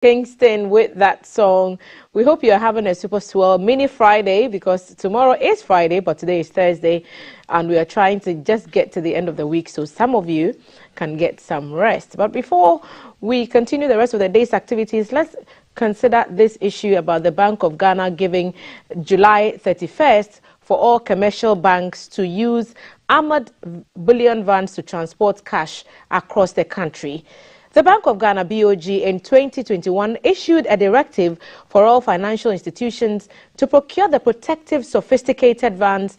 Kingston with that song. We hope you're having a super swell mini Friday because tomorrow is Friday, but today is Thursday, and we are trying to just get to the end of the week so some of you can get some rest. But before we continue the rest of the day's activities, let's consider this issue about the Bank of Ghana giving July 31st for all commercial banks to use armored bullion vans to transport cash across the country. The Bank of Ghana, BOG, in 2021 issued a directive for all financial institutions to procure the protective, sophisticated vans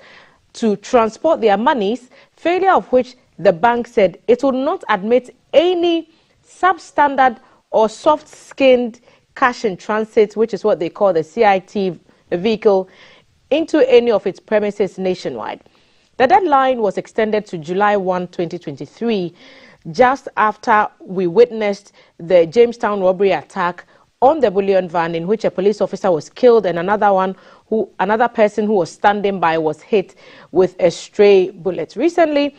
to transport their monies, failure of which the bank said it would not admit any substandard or soft-skinned cash in transit, which is what they call the CIT vehicle, into any of its premises nationwide. The deadline was extended to July 1, 2023, just after we witnessed the Jamestown robbery attack on the bullion van, in which a police officer was killed and another person who was standing by was hit with a stray bullet. Recently,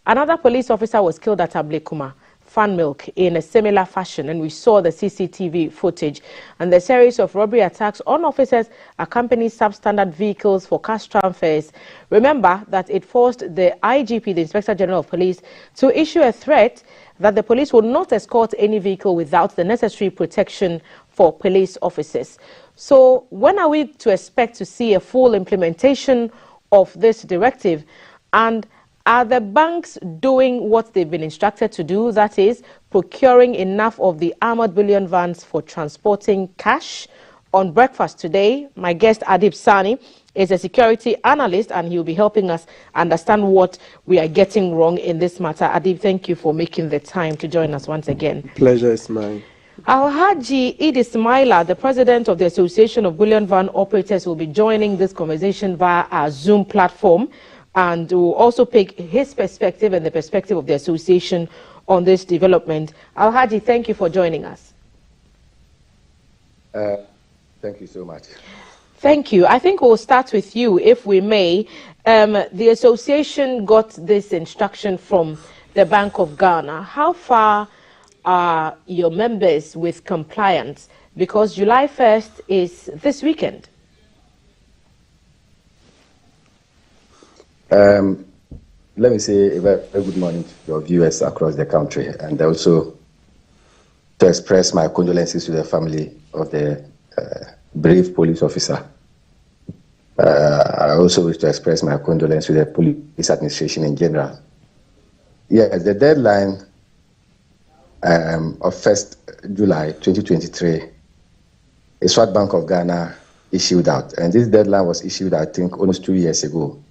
another police officer was killed at Ablekuma Fan Milk in a similar fashion, and we saw the CCTV footage. And the series of robbery attacks on officers accompanied substandard vehicles for cash transfers. Remember that it forced the IGP, the Inspector General of Police, to issue a threat that the police will not escort any vehicle without the necessary protection for police officers. So when are we to expect to see a full implementation of this directive? And are the banks doing what they've been instructed to do, that is, procuring enough of the armored bullion vans for transporting cash? On Breakfast today, my guest Adib Sani is a security analyst, and he'll be helping us understand what we are getting wrong in this matter. Adib, thank you for making the time to join us once again. Pleasure is mine. Alhaji Idi Ismaila, the president of the Association of Bullion Van Operators, will be joining this conversation via our Zoom platform, and will also pick his perspective and the perspective of the association on this development. Alhaji, thank you for joining us. Thank you so much. Thank you. I think we'll start with you, if we may. The association got this instruction from the Bank of Ghana. How far are your members with compliance? Because July 1st is this weekend. Let me say a very good morning to your viewers across the country, and also to express my condolences to the family of the brave police officer. I also wish to express my condolences to the police administration in general. Yes, the deadline of 1st July 2023 is what Bank of Ghana issued out, and this deadline was issued, I think, almost 2 years ago.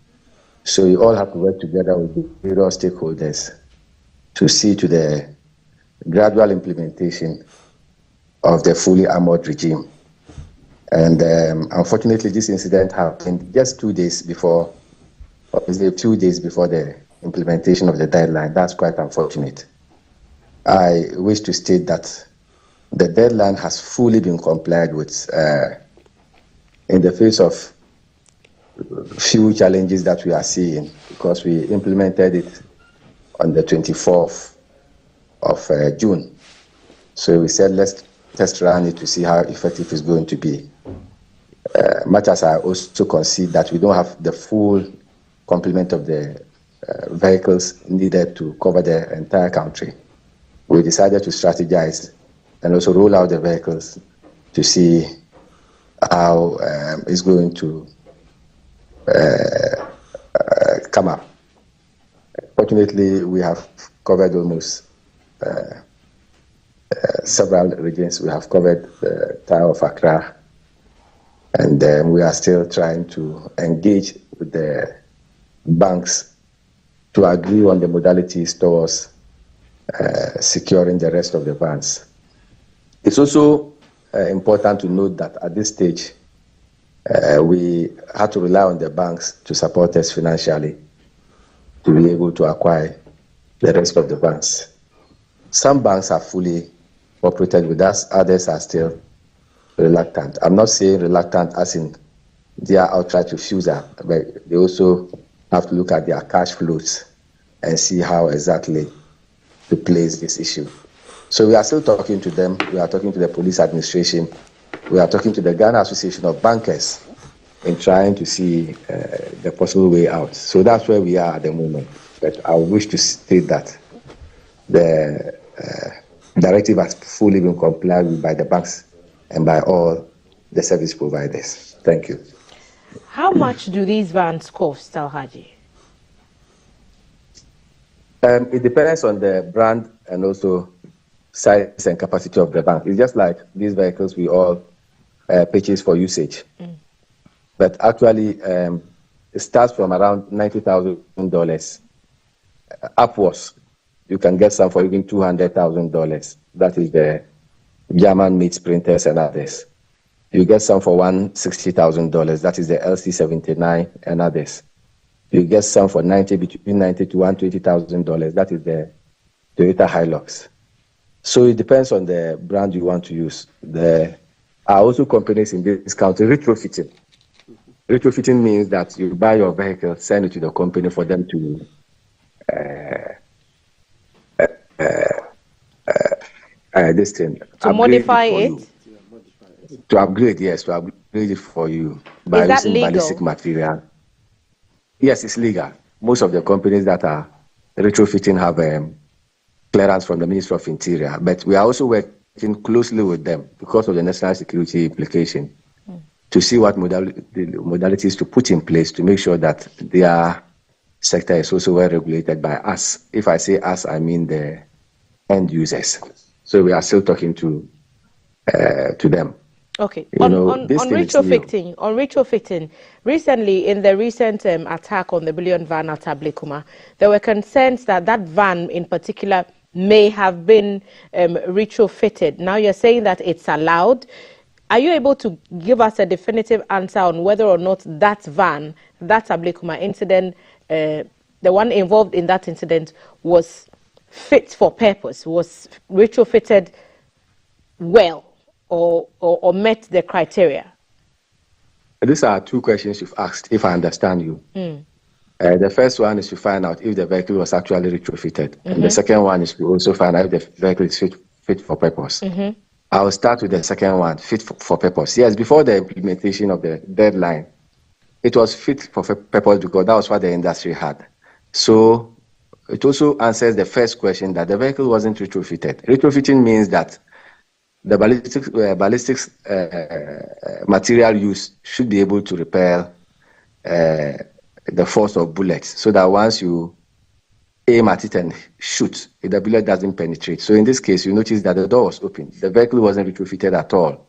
So we all have to work together with the various stakeholders to see to the gradual implementation of the fully armored regime. And unfortunately, this incident happened just 2 days before, or a few days before the implementation of the deadline. That's quite unfortunate. I wish to state that the deadline has fully been complied with in the face of few challenges that we are seeing, because we implemented it on the 24th of June. So we said, let's test run it to see how effective it's going to be. Much as I also concede that we don't have the full complement of the vehicles needed to cover the entire country, we decided to strategize and also roll out the vehicles to see how it's going to come up. Fortunately, we have covered almost several regions. We have covered the Tower of Accra, and we are still trying to engage with the banks to agree on the modalities towards securing the rest of the vans. It's also important to note that at this stage, we had to rely on the banks to support us financially to be able to acquire the rest of the vans. Some banks are fully operated with us, others are still reluctant. I'm not saying reluctant as in they are outright refusal, but they also have to look at their cash flows and see how exactly to place this issue. So we are still talking to them. We are talking to the police administration. We are talking to the Ghana Association of Bankers in trying to see the possible way out. So that's where we are at the moment. But I wish to state that the directive has fully been complied with by the banks and by all the service providers. Thank you. How much do these vans cost, Alhaji? It depends on the brand and also size and capacity of the bank. It's just like these vehicles we all purchase for usage. But actually, it starts from around $90,000 upwards. You can get some for even $200,000. That is the German-made sprinters and others. You get some for $160,000. That is the LC79 and others. You get some for between $90,000 to $120,000. That is the Toyota Hilux. So it depends on the brand you want to use. There are also companies in this country retrofitting. Retrofitting means that you buy your vehicle, send it to the company for them to this thing to modify it. To upgrade, yes, to upgrade it for you by using ballistic material. Yes, it's legal. Most of the companies that are retrofitting have clearance from the Ministry of Interior, but we are also working closely with them because of the national security implication to see what modalities to put in place to make sure that their sector is also well regulated by us. If I say us, I mean the end users. So we are still talking to them. Okay. On retrofitting, recently in the recent attack on the Billion van at Ablekuma, there were concerns that that van in particular may have been retrofitted. Now you're saying that it's allowed. Are you able to give us a definitive answer on whether or not that van, that Ablekuma incident, the one involved in that incident, was fit for purpose, was retrofitted well, or met the criteria? These are two questions you've asked, if I understand you. The first one is to find out if the vehicle was actually retrofitted. And the second one is to also find out if the vehicle is fit for purpose. I'll start with the second one, fit for purpose. Yes, before the implementation of the deadline, it was fit for purpose because that was what the industry had. So it also answers the first question that the vehicle wasn't retrofitted. Retrofitting means that the ballistics material used should be able to repel the force of bullets, so that once you aim at it and shoot, the bullet doesn't penetrate. So in this case, you notice that the door was open. The vehicle wasn't retrofitted at all.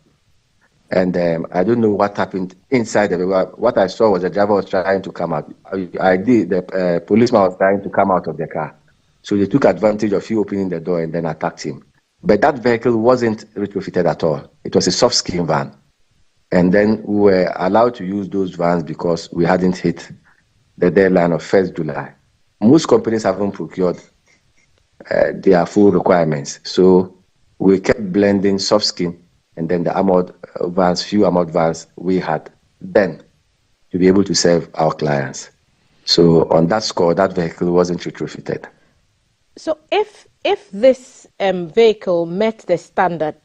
And I don't know what happened inside the vehicle. What I saw was the driver was trying to come out. The policeman was trying to come out of the car. So they took advantage of you opening the door and then attacked him. But that vehicle wasn't retrofitted at all. It was a soft skin van. And then we were allowed to use those vans because we hadn't hit the deadline of 1st July. Most companies haven't procured their full requirements. So we kept blending soft skin and then the armored vans, few armored vans we had then to be able to serve our clients. So on that score, that vehicle wasn't retrofitted. So if this vehicle met the standard,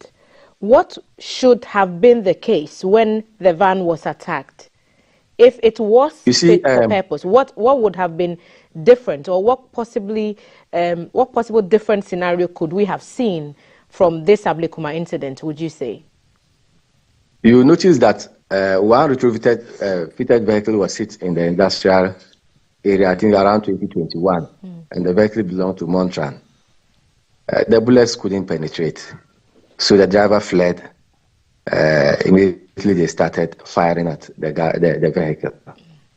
what should have been the case when the van was attacked? If it was fit for purpose, what would have been different, or what possible different scenario could we have seen from this Ablekuma incident, would you say? You notice that one retrofitted fitted vehicle was hit in the industrial area, I think around 2021, and the vehicle belonged to Montran. The bullets couldn't penetrate, so the driver fled. Immediately they started firing at the vehicle.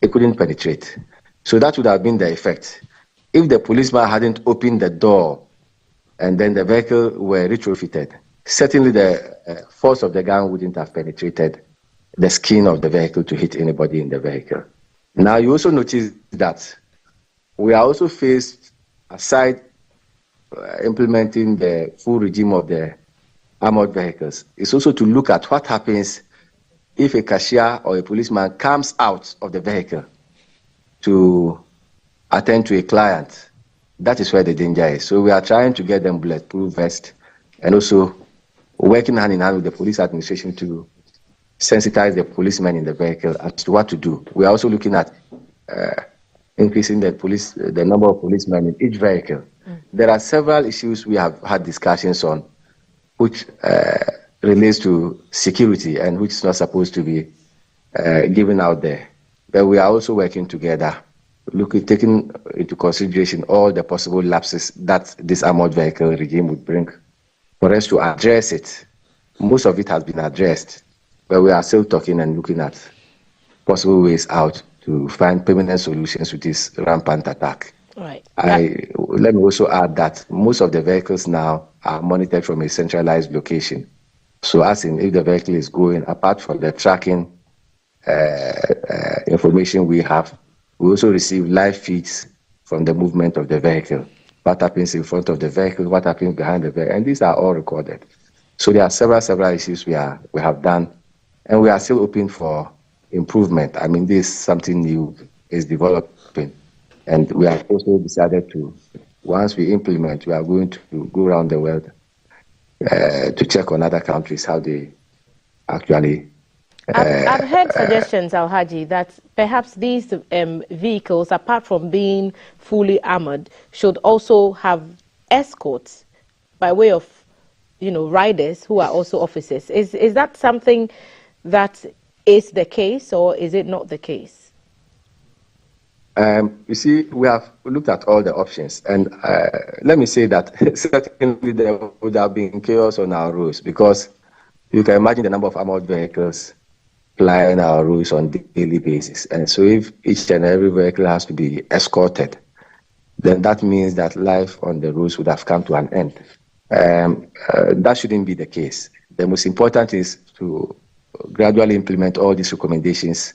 It couldn't penetrate. So that would have been the effect. If the policeman hadn't opened the door and then the vehicle were retrofitted, certainly the force of the gun wouldn't have penetrated the skin of the vehicle to hit anybody in the vehicle. Now you also notice that we are also faced, aside implementing the full regime of the armored vehicles, is also to look at what happens if a cashier or a policeman comes out of the vehicle to attend to a client. That is where the danger is. So we are trying to get them bulletproof vests, and also working hand in hand with the police administration to sensitize the policemen in the vehicle as to what to do. We are also looking at increasing the number of policemen in each vehicle. There are several issues we have had discussions on, which relates to security and which is not supposed to be given out there. But we are also working together, taking into consideration all the possible lapses that this armored vehicle regime would bring for us to address it. Most of it has been addressed, but we are still talking and looking at possible ways out to find permanent solutions to this rampant attack. Right. Let me also add that most of the vehicles now are monitored from a centralized location. So as in, if the vehicle is going, apart from the tracking information we have, we also receive live feeds from the movement of the vehicle. What happens in front of the vehicle, what happens behind the vehicle, and these are all recorded. So there are several issues we have done, and we are still open for improvement. I mean, this is something new is developing, and we have also decided to, once we implement, we are going to go around the world to check on other countries how they actually. I've heard suggestions, Alhaji, that perhaps these vehicles, apart from being fully armored, should also have escorts by way of, riders who are also officers. Is that something that is the case, or is it not the case? You see, we have looked at all the options, and let me say that certainly there would have been chaos on our roads, because you can imagine the number of armored vehicles plying our roads on a daily basis. And so if each and every vehicle has to be escorted, then that means that life on the roads would have come to an end. That shouldn't be the case. The most important is to gradually implement all these recommendations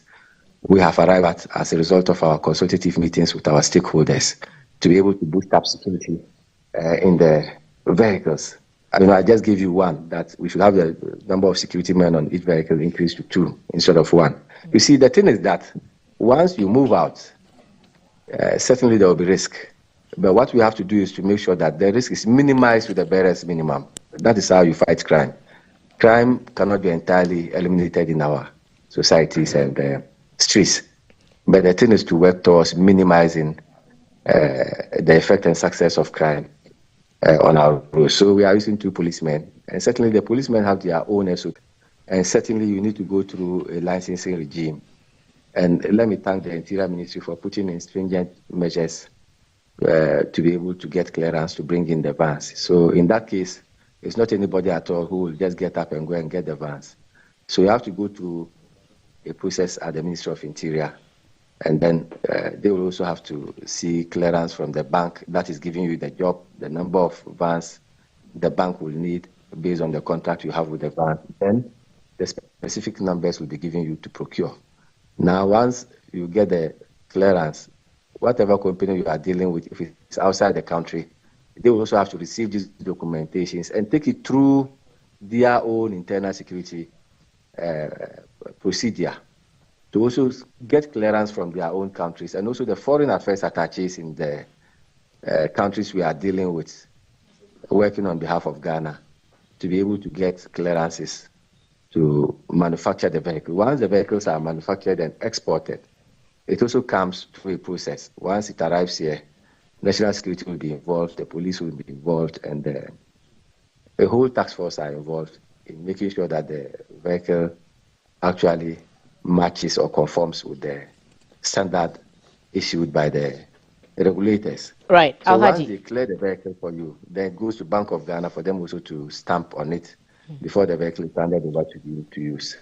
we have arrived at as a result of our consultative meetings with our stakeholders to be able to boost up security in the vehicles. I just gave you one, that we should have the number of security men on each vehicle increased to 2 instead of 1. You see, the thing is that once you move out, certainly there will be risk. But what we have to do is to make sure that the risk is minimized to the barest minimum. That is how you fight crime. Crime cannot be entirely eliminated in our societies and streets. But the thing is to work towards minimizing the effect and success of crime on our roads. So we are using 2 policemen, and certainly the policemen have their own SOP, and certainly you need to go through a licensing regime. And let me thank the Interior Ministry for putting in stringent measures to be able to get clearance to bring in the vans. So in that case, it's not anybody at all who will just get up and go and get the vans. So you have to go through a process at the Ministry of Interior, and then they will also have to see clearance from the bank that is giving you the job, the number of vans the bank will need based on the contract you have with the bank. Then the specific numbers will be given you to procure. Now, once you get the clearance, whatever company you are dealing with, if it's outside the country, they will also have to receive these documentations and take it through their own internal security procedure to also get clearance from their own countries, and also the foreign affairs attaches in the countries we are dealing with, working on behalf of Ghana, to be able to get clearances to manufacture the vehicle. Once the vehicles are manufactured and exported, it also comes through a process. Once it arrives here, national security will be involved, the police will be involved, and the whole task force are involved in making sure that the vehicle actually matches or conforms with the standard issued by the regulators. Right. So once they clear the vehicle for you, then it goes to Bank of Ghana for them also to stamp on it before the vehicle is handed over to you to use.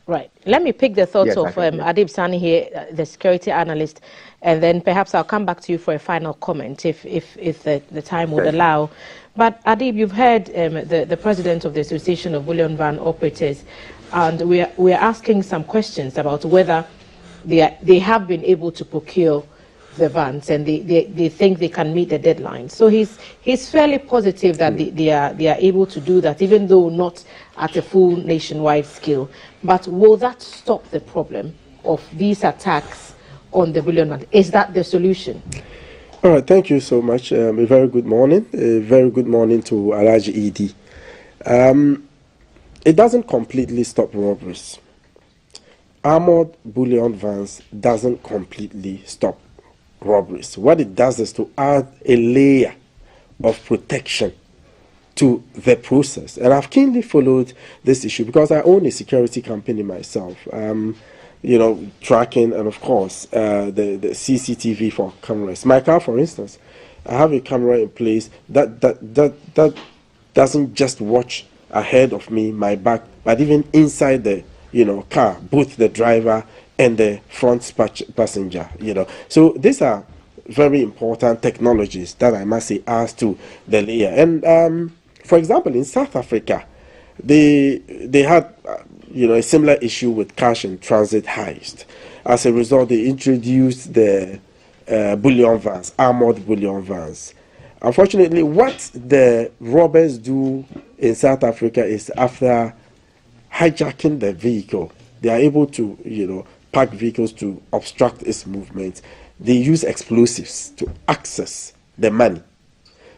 Right. Let me pick the thoughts of Adib Sani here, the security analyst, and then perhaps I'll come back to you for a final comment if the time would allow. But Adib, you've heard the president of the Association of Bullion Van Operators, and we are asking some questions about whether they have been able to procure the vans, and they think they can meet the deadline. So he's fairly positive that they are able to do that, even though not at a full nationwide scale. But will that stop the problem of these attacks on the bullion van? Is that the solution? All right, thank you so much. A very good morning. A very good morning to Alhaji Edie. It doesn't completely stop robberies. Armored bullion vans doesn't completely stop robberies. What it does is to add a layer of protection to the process. And I've keenly followed this issue because I own a security company myself. Tracking and of course the CCTV for cameras. My car, for instance, I have a camera in place that doesn't just watch ahead of me, my back, but even inside the car, both the driver and the front passenger. So these are very important technologies that I must say adds to the layer. And for example, in South Africa, they had a similar issue with cash and transit heist. As a result, they introduced the bullion vans, armored bullion vans. Unfortunately, what the robbers do in South Africa is after hijacking the vehicle, they are able to park vehicles to obstruct its movement. They use explosives to access the money.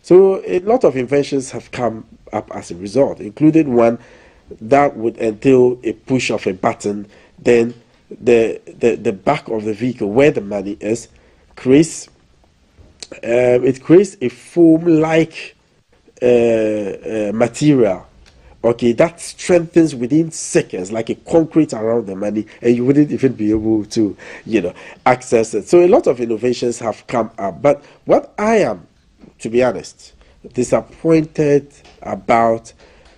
So a lot of inventions have come up as a result, including one that would entail a push of a button, then the back of the vehicle where the money is creates a foam-like material. Okay, that strengthens within seconds, like a concrete around the money, and you wouldn't even be able to, access it. So a lot of innovations have come up. But what I am, to be honest, disappointed about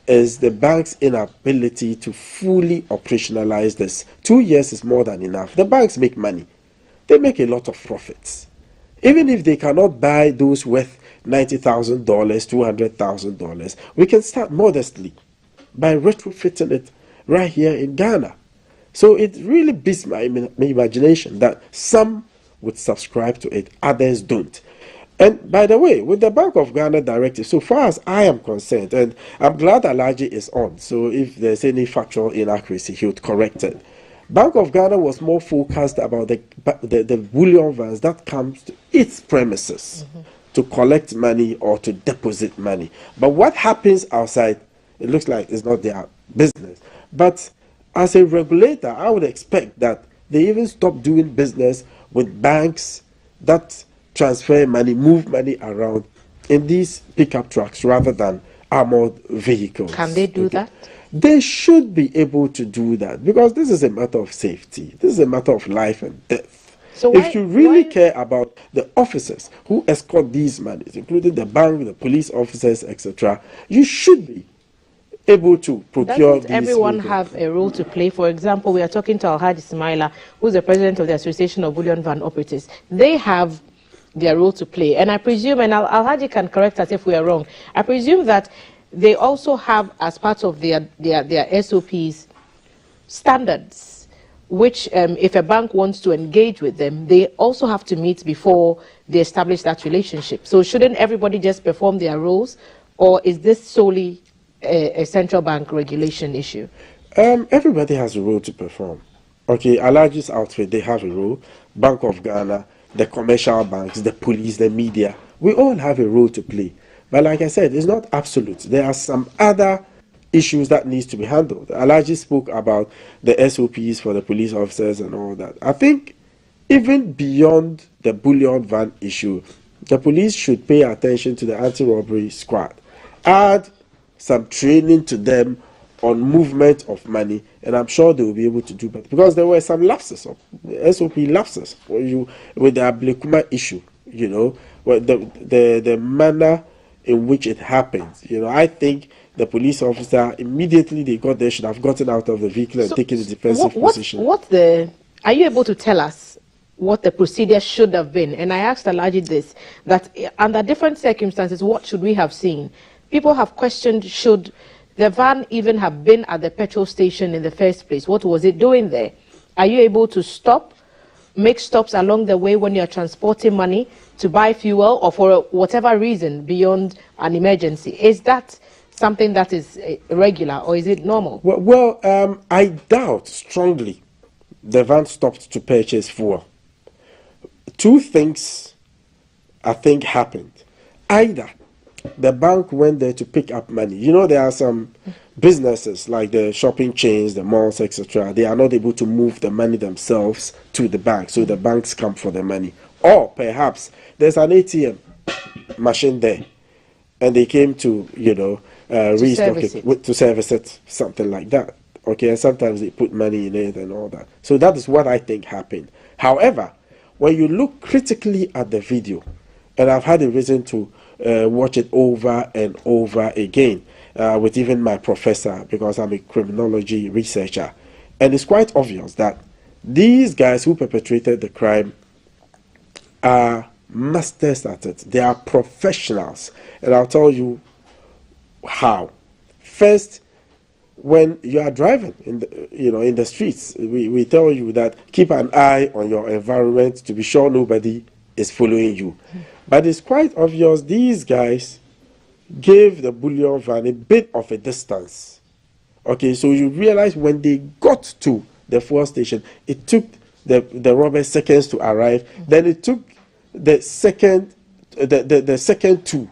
is the bank's inability to fully operationalize this. 2 years is more than enough. The banks make money. They make a lot of profits. Even if they cannot buy those worth $90,000, $200,000, we can start modestly by retrofitting it right here in Ghana. So it really beats my imagination that some would subscribe to it, others don't. And by the way, with the Bank of Ghana directive, so far as I am concerned, and I'm glad Alaji is on, so if there's any factual inaccuracy, he would correct it. Bank of Ghana was more focused about the bullion vans that comes to its premises to collect money or to deposit money. But what happens outside, it looks like it's not their business. But as a regulator, I would expect that they even stop doing business with banks that transfer money, move money around in these pickup trucks rather than armored vehicles. Can they do that? They should be able to do that because this is a matter of safety. This is a matter of life and death. So if you really care about the officers who escort these monies, including the bank, the police officers, etc., you should be able to procure Doesn't everyone have a role to play? For example, we are talking to Alhaji Ismaila, who's the president of the Association of Bullion Van Operators. They have their role to play. And I presume, and Alhaji can correct us if we are wrong, I presume that they also have, as part of their SOPs, standards, which if a bank wants to engage with them, they also have to meet before they establish that relationship. So shouldn't everybody just perform their roles, or is this solely a central bank regulation issue? Everybody has a role to perform. Okay, Alaji's outfit, they have a role. Bank of Ghana, the commercial banks, the police, the media, we all have a role to play. But like I said, it's not absolute. There are some other issues that needs to be handled. Alaji spoke about the SOPs for the police officers and all that. I think even beyond the bullion van issue, the police should pay attention to the anti-robbery squad. Add some training to them on movement of money, and I'm sure they will be able to do better. Because there were some lapses, SOP lapses, with the Ablekuma issue, the manner in which it happened. I think the police officer, immediately they got there, should have gotten out of the vehicle and taken a defensive position. Are you able to tell us what the procedure should have been? And I asked Alaji this, that under different circumstances, what should we have seen? People have questioned, should the van even have been at the petrol station in the first place? What was it doing there? Are you able to make stops along the way when you're transporting money to buy fuel or for whatever reason beyond an emergency? Is that something that is regular, or is it normal? Well, I doubt strongly the van stopped to purchase fuel. Two things I think happened. Either the bank went there to pick up money. You know, there are some businesses like the shopping chains, the malls, etc. They are not able to move the money themselves to the bank, so the banks come for the money. Or perhaps there's an ATM machine there, and they came to, you know, restock it, to service it, something like that. Okay, and sometimes they put money in it and all that. So that is what I think happened. However, when you look critically at the video, and I've had a reason to watch it over and over again with even my professor, because I'm a criminology researcher, and it's quite obvious that these guys who perpetrated the crime are masters at it. They are professionals, and I'll tell you how. First, when you are driving in the, you know, in the streets, we tell you that keep an eye on your environment to be sure nobody is following you. But it's quite obvious these guys gave the bullion van a bit of a distance. Okay, so you realize when they got to the fuel station, it took the robbers seconds to arrive. Then it took the second two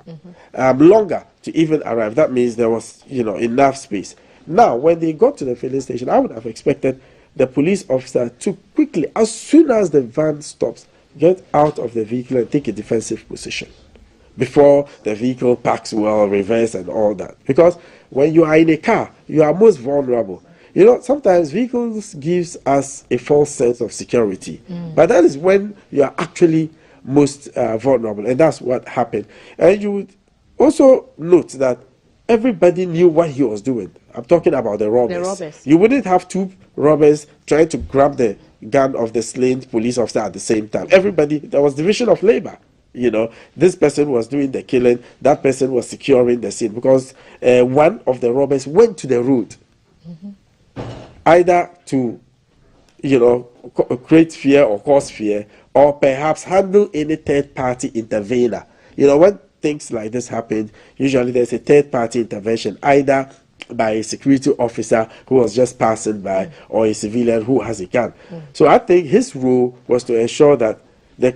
longer to even arrive. That means there was, you know, enough space. Now, when they got to the filling station, I would have expected the police officer to quickly, as soon as the van stops, get out of the vehicle and take a defensive position before the vehicle parks well, reverse and all that. Because when you are in a car, you are most vulnerable. You know, sometimes vehicles gives us a false sense of security, but that is when you are actually most vulnerable, and that's what happened. And you would also note that everybody knew what he was doing. I'm talking about the robbers. You wouldn't have two robbers trying to grab the gun of the slain police officer at the same time. Everybody, there was division of labor. You know, this person was doing the killing, that person was securing the scene, because one of the robbers went to the road, either to, you know, create fear or cause fear, or perhaps handle any third-party intervener. You know, when things like this happen, usually there's a third-party intervention, either by a security officer who was just passing by, or a civilian who has a gun. So I think his role was to ensure that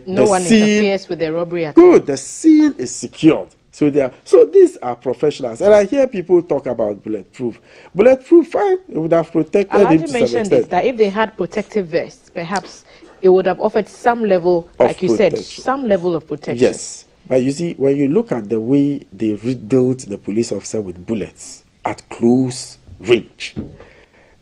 no one interferes with the robbery. The scene is secured. So these are professionals, and I hear people talk about bulletproof. Bulletproof, fine, it would have protected him to some extent. mentioned this, that if they had protective vests, perhaps it would have offered some level, like you said, some level of protection. Yes, but you see, when you look at the way they riddled the police officer with bullets at close range,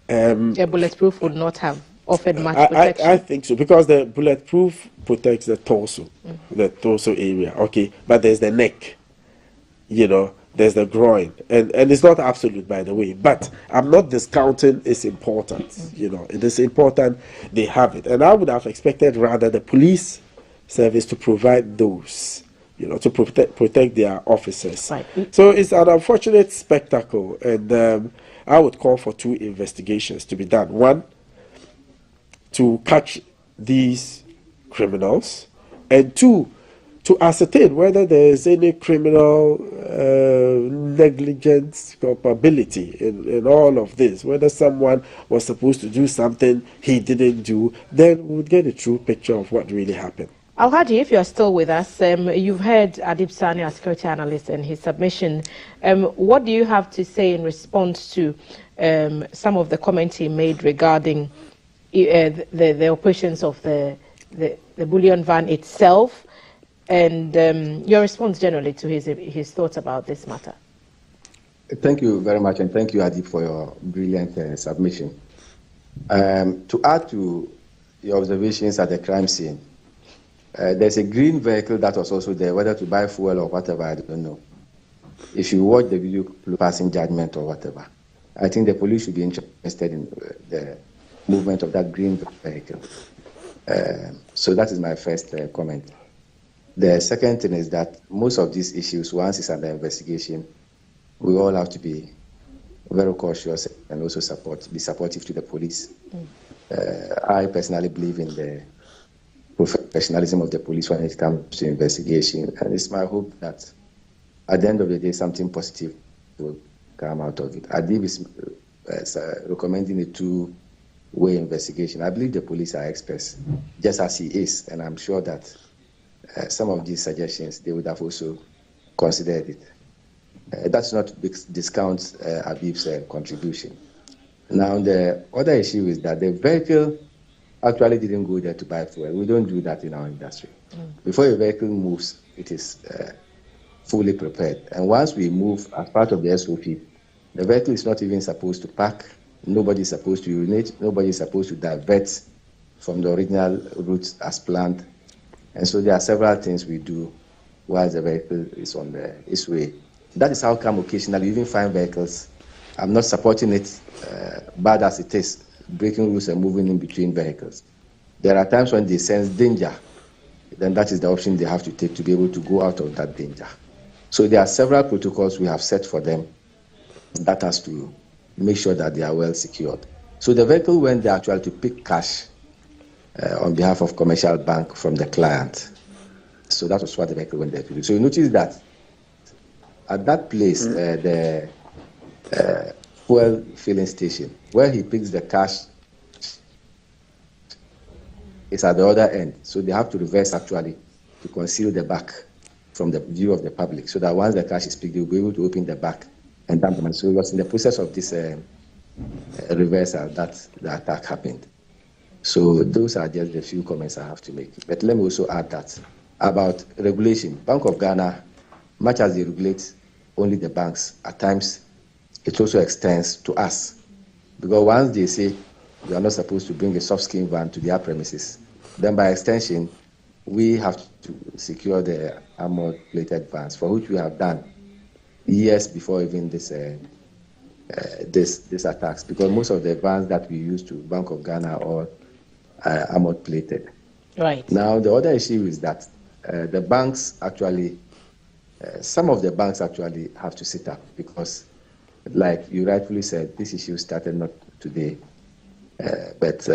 a bulletproof would not have offered much protection. I think so, because the bulletproof protects the torso, the torso area. Okay, but there's the neck. You know, there's the groin, and it's not absolute, by the way, but I'm not discounting its importance. You know, it is important they have it, and I would have expected rather the police service to provide those, you know, to protect their officers. Right. So it's an unfortunate spectacle, and I would call for 2 investigations to be done. One, to catch these criminals, and 2, to ascertain whether there is any criminal negligence culpability in all of this, whether someone was supposed to do something he didn't do, then we would get a true picture of what really happened. Al-Haji, if you're still with us, you've heard Adib Sani, our security analyst, and his submission. What do you have to say in response to some of the comments he made regarding the operations of the bullion van itself, and your response generally to his thoughts about this matter? Thank you very much, and thank you, Adib, for your brilliant submission. To add to your observations at the crime scene, there's a green vehicle that was also there, whether to buy fuel or whatever, I don't know. If you watch the video passing judgment or whatever, I think the police should be interested in the movement of that green vehicle. So that is my first comment. The second thing is that most of these issues, once it's under investigation, we all have to be very cautious and also be supportive to the police. I personally believe in the professionalism of the police when it comes to investigation, and it's my hope that at the end of the day, something positive will come out of it. Adib is recommending a 2-way investigation. I believe the police are experts, just as he is, and I'm sure that some of these suggestions, they would have also considered it. That's not to discount Habib's contribution. Now, the other issue is that the vehicle actually didn't go there to buy fuel. We don't do that in our industry. Before a vehicle moves, it is fully prepared. And once we move as part of the SOP, the vehicle is not even supposed to park. Nobody is supposed to urinate. Nobody is supposed to divert from the original route as planned. And so there are several things we do while the vehicle is on its way. That is how come occasionally you even find vehicles. I'm not supporting it, bad as it is, breaking rules and moving in between vehicles. There are times when they sense danger, then that is the option they have to take to be able to go out of that danger. So there are several protocols we have set for them that has to make sure that they are well secured. So the vehicle went there actually to pick cash on behalf of commercial bank from the client. So that was what the vehicle went there to do. So you notice that at that place, the fuel filling station, where he picks the cash, is at the other end. So they have to reverse actually to conceal the back from the view of the public, so that once the cash is picked, they'll be able to open the back and dump the money. So it was in the process of this reversal that the attack happened. So those are just the few comments I have to make. But let me also add that about regulation. Bank of Ghana, much as they regulate only the banks, at times it also extends to us. Because once they say you are not supposed to bring a soft skin van to their premises, then by extension, we have to secure the armored plated vans, for which we have done years before even this attacks, because most of the vans that we use to Bank of Ghana are all armored plated. Right. Now, the other issue is that the banks actually, some of the banks actually have to sit up because, like you rightfully said, this issue started not today, but